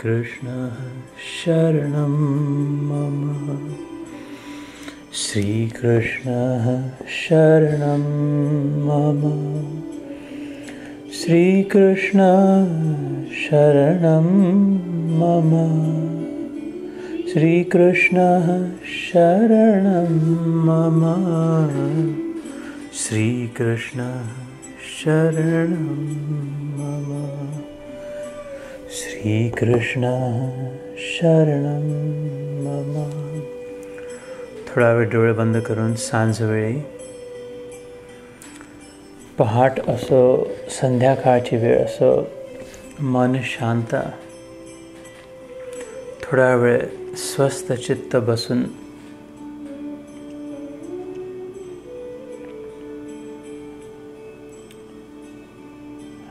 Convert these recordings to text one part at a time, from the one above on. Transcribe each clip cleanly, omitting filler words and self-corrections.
श्रीकृष्णः शरणं मम। श्रीकृष्णः शरणं मम। श्रीकृष्णः शरणं मम। श्रीकृष्णः शरणं मम। श्रीकृष्णः शरणं मम। श्रीकृष्णः शरणं मम। थोडा वेळ डोळे बंद करून सांजवेळी, पहाट असो संध्याकाळची वेळ असो, मन शांत, थोडा वेळ स्वस्थ चित्त बसून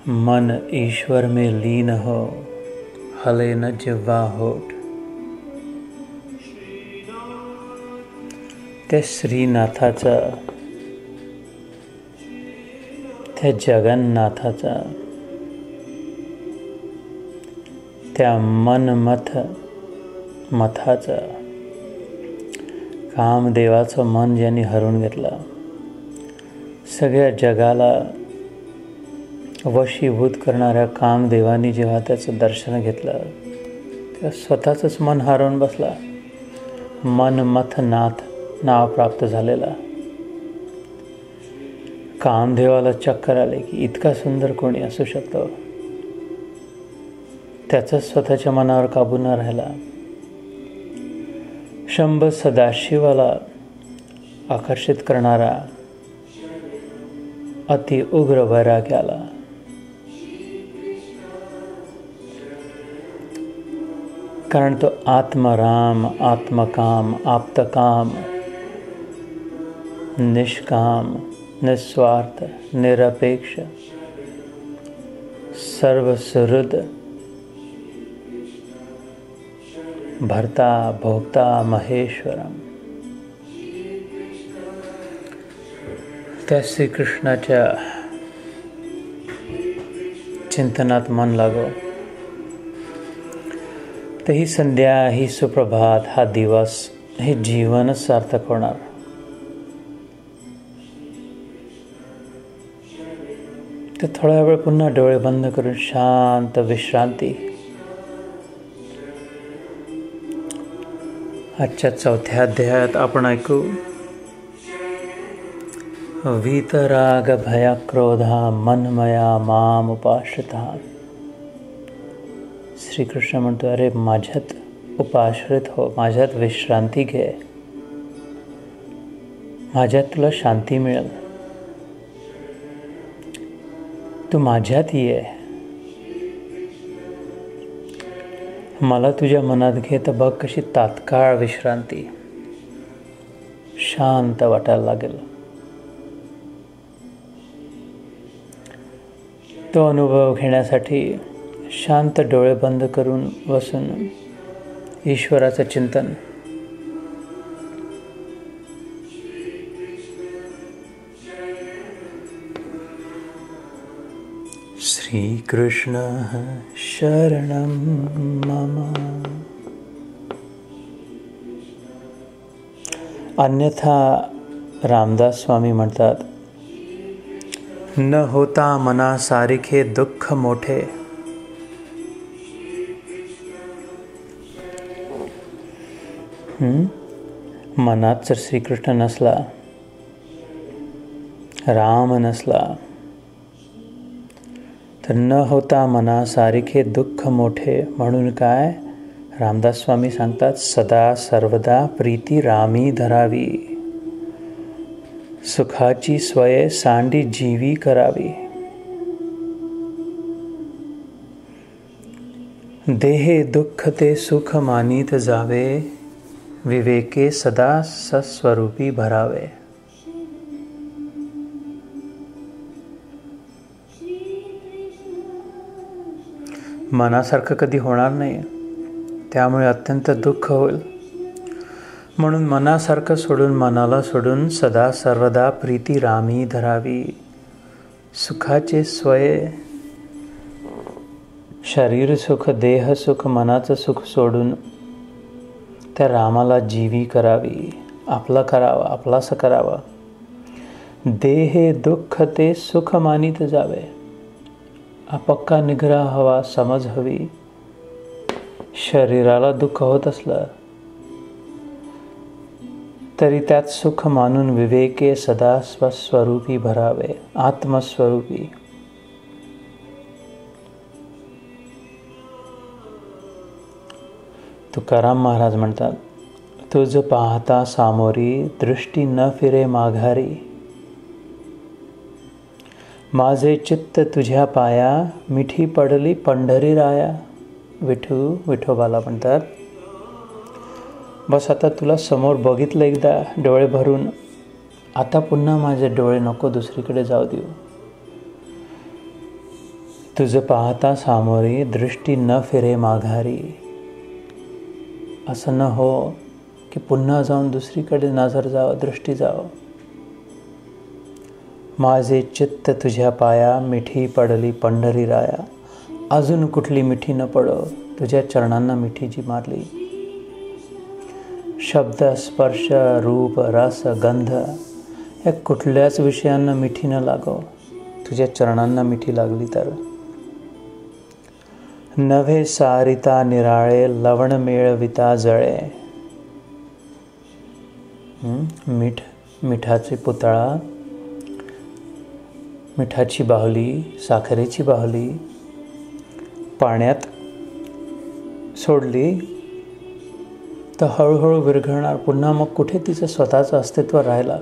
मन ईश्वर में लीन हो, हले न जिह्वा होठ। त्या श्रीनाथाचा, त्या जगन्नाथाचा, त्या मथाचा, कामदेवाचं मन ज्यांनी हरवून घेतलं, सगळ्या जगाला वशीभूत करणाऱ्या कामदेवानी जेव्हा त्याचं दर्शन घेतलं, तेव्हा स्वतःचंच मन हरवून बसला। मनमथनाथ नाव प्राप्त झालेला कामदेवाला चक्कर आले की इतका सुंदर कोणी असू शकतो। त्याचाच स्वतःच्या मनावर काबू न राहिला। शंभ सदाशिवाला आकर्षित करणारा अति उग्र वैराग्य आला। कारण तो आत्मराम, आत्मकाम, आप्तकाम, निष्काम, निस्वार्थ, निरपेक्ष, सर्वसुहृद, भर्ता भोक्ता महेश्वरम। त्या श्रीकृष्णाच्या चिंतनात मन लागो, तर ही संध्या, ही सुप्रभात, हा दिवस, हे जीवनच सार्थक होणार। तर थोडा वेळ पुन्हा डोळे बंद करून शांत विश्रांती। आजच्या 4थ्या अध्यायात आपण ऐकू, वीतराग भय क्रोधा मनमया माम उपाश्रिता। श्रीकृष्ण म्हणतो, अरे माझ्यात उपाश्रित हो, माझ्यात विश्रांती घे, माझ्यात तुला शांती मिळेल। तू माझ्यात ये, मला तुझ्या मनात घे, तर बघ कशी तात्काळ विश्रांती, शांत वाटायला लागेल। तो अनुभव घेण्यासाठी शांत डोळे बंद करून बसून ईश्वराचं चिंतन। श्रीकृष्णः शरणं मम। अन्यथा रामदास स्वामी म्हणतात, न होता मना सारिखे दुःख मोठे। मनात जर श्रीकृष्ण नसला, राम नसला, तर न होता मना सारिखे दुःख मोठे। म्हणून काय, रामदास स्वामी सांगतात, सदा सर्वदा प्रीती रामी धरावी, सुखाची स्वये सांडी जीवी करावी। देहे दुःख ते सुख मानीत जावे, विवेके सदा सस्वरूपी भरावे। मनासारखं कधी होणार नाही, त्यामुळे अत्यंत दुःख होईल। म्हणून मनासारखं सोडून, मनाला सोडून सदा सर्वदा प्रीती रामी धरावी, सुखाचे स्वये शरीर सुख, देह सुख, मनाचं सुख सोडून त्या रामाला जीवी करावी, आपलं करावं, आपलासं करावं. देहे दुःख ते सुख मानित जावे. हा पक्का निग्रह हवा, समज हवी. शरीराला दुःख होत असलं तरी त्यात सुख मानून विवेके सदा स्वस्वरूपी भरावे, आत्मस्वरूपी. तुकाराम महाराज म्हणतात, तुझ पाहता सामोरी दृष्टी न फिरे माघारी. माझे चित्त तुझ्या पाया, मिठी पडली पंढरी राया. विठोबाला म्हणतात, बस आता तुला समोर बघितलं एकदा डोळे भरून, आता पुन्हा माझे डोळे नको दुसरीकडे जाऊ देऊ. तुझ पाहता सामोरी दृष्टी न फिरे माघारी. असं न हो की पुन्हा जाऊन दुसरीकडे नजर जावं, दृष्टी जावं. माझे चित्त तुझ्या पाया, मिठी पडली पंढरी राया. अजून कुठली मिठी न पडो, तुझ्या चरणांना मिठी जी मारली. शब्द, स्पर्श, रूप, रस, गंध या कुठल्याच विषयांना मिठी न लागो, तुझ्या चरणांना मिठी लागली तर. नव्हे सारिता निराळे, लवण मेळविता जळे. मिठाची पुतळा, मिठाची बाहुली, साखरेची बाहुली पाण्यात सोडली तर हळूहळू विरघळणार. पुन्हा मग कुठे तिचं स्वतःचं अस्तित्व राहिला.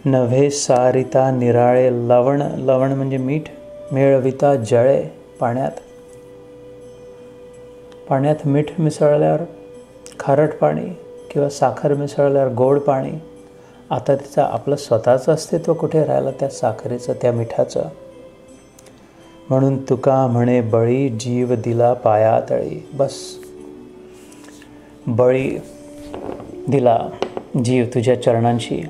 नव्हे सारिता निराळे, लवण, लवण म्हणजे मीठ, मेळविता जळे. पाण्यात मीठ मिसळल्यावर खारट पाणी किंवा साखर मिसळल्यावर गोड पाणी. आता तिचं आपलं स्वतःचं अस्तित्व कुठे राहिलं त्या साखरेचं, त्या मिठाचं. म्हणून तुका म्हणे बळी, जीव दिला पायातळी. बस बळी दिला जीव तुझ्या चरणांशी.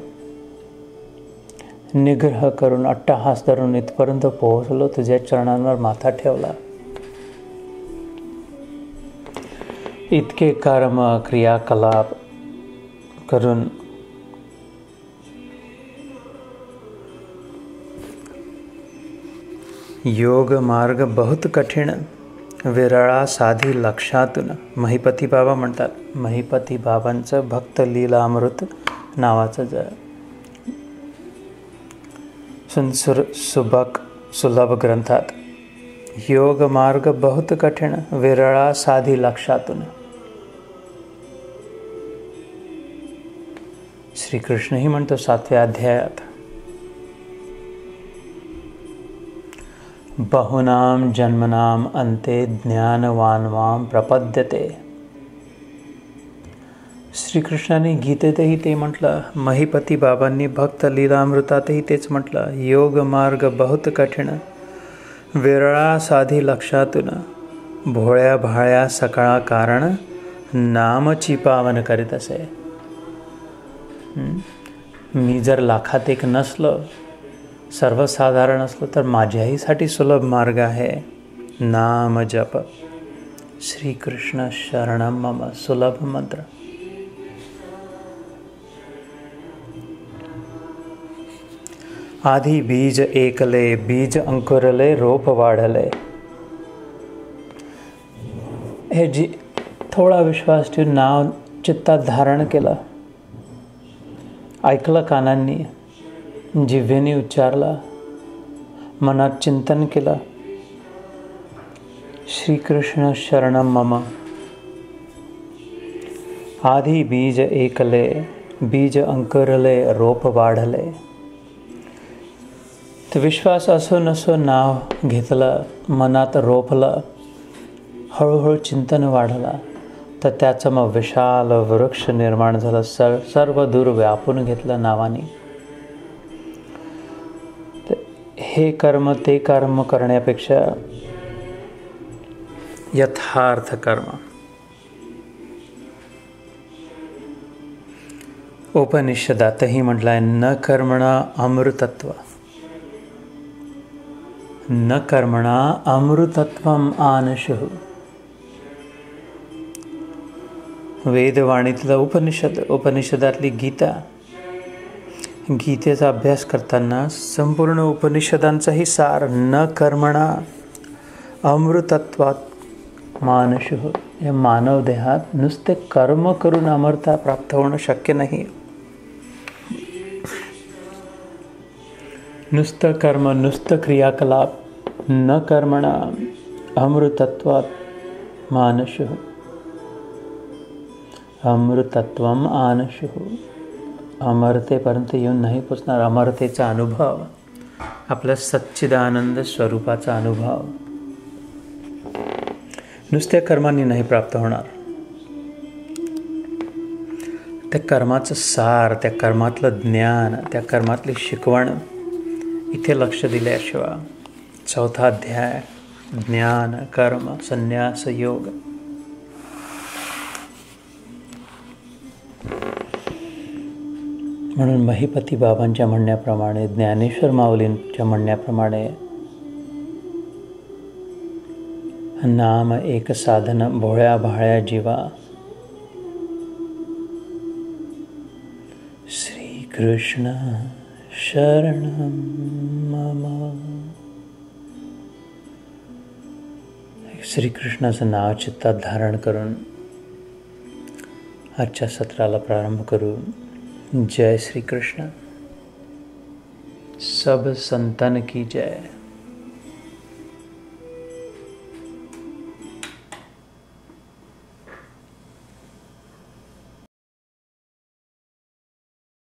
निग्रह करून, अट्टहास धरून इथपर्यंत पोहोचलो, तुझ्या चरणांवर माथा ठेवला. इतके कर्म, क्रियाकलाप करून योग मार्ग बहुत कठीण, विरळा साधी लक्षातून. महिपती बाबा म्हणतात, महिपती बाबांचं भक्त लीलामृत नावाचं सुलभ ग्रंथात, योग मार्ग बहुत कठीण, विरळा साधी लक्षातून. श्रीकृष्णही म्हणतो 7व्या अध्यायात, बहुनाम जन्मनाम अंते ज्ञानवानवाम प्रपद्यते. श्रीकृष्णाने गीतेतही ते म्हटलं, महिपती बाबांनी भक्त लीलामृतातही तेच म्हटलं, योग मार्ग बहुत कठीण, विरळा साधी लक्षातून. भोळ्या भाळ्या सकाळा कारण, नामची पावन करीत असे. मी जर लाखात एक नसलो, सर्वसाधारण असलो, तर माझ्याहीसाठी सुलभ मार्ग आहे, नाम जप. श्रीकृष्ण शरणम मम, सुलभ मंत्र. आधी बीज एकले, बीज अंकुरले, रोप वाढले. हे जी थोडा विश्वास ठेवून नाव चित्तात धारण केलं, ऐकलं कानांनी, जिव्हेने उच्चारला, मनात चिंतन केलं, श्रीकृष्ण शरणम मम. आधी बीज एकले, बीज अंकुरले, रोप वाढले. तर विश्वास असो नसो नाव घेतलं, मनात रोपलं, हळूहळू चिंतन वाढला, तर त्याचं मग विशाल वृक्ष निर्माण झालं. सर्व दूर व्यापून घेतलं नावाने. हे कर्म ते कर्म करण्यापेक्षा यथार्थ कर्म. उपनिषदातही म्हटलंय, न कर्मणा अमृतत्व. न कर्मणा अमृतत्वम आनशुः. वेदवाणीतलं उपनिषदातली गीता, गीतेचा अभ्यास करताना संपूर्ण उपनिषदांचाही सार न कर्मणा अमृतत्वात मानशुः. या मानव देहात नुसते कर्म करून अमरता प्राप्त होणं शक्य नाही. नुसतं कर्म, नुसतं क्रियाकलाप, न कर्मणा अमृतत्वात मानशुः. अमृतत्वम आनशुः. अमरतेपर्यंत येऊन नाही पोचणार. अमरतेचा अनुभव, आपल्या सच्चिदानंद स्वरूपाचा अनुभव नुसत्या कर्मांनी नाही प्राप्त होणार. त्या कर्माचं सार, त्या कर्मातलं ज्ञान, त्या कर्मातली शिकवण इथे लक्ष दिल्याशिवाय. 4था अध्याय, ज्ञान कर्म संन्यास योग. म्हणून महिपती बाबांच्या म्हणण्याप्रमाणे, ज्ञानेश्वर माऊलींच्या म्हणण्याप्रमाणे, नाम एक साधन भोळ्या भाळ्या जीवा. श्रीकृष्ण शरणं मम. श्रीकृष्णाचं नाव चित्तात धारण करून आजच्या सत्राला प्रारंभ करू. जय श्री कृष्ण. सब संतन की जय.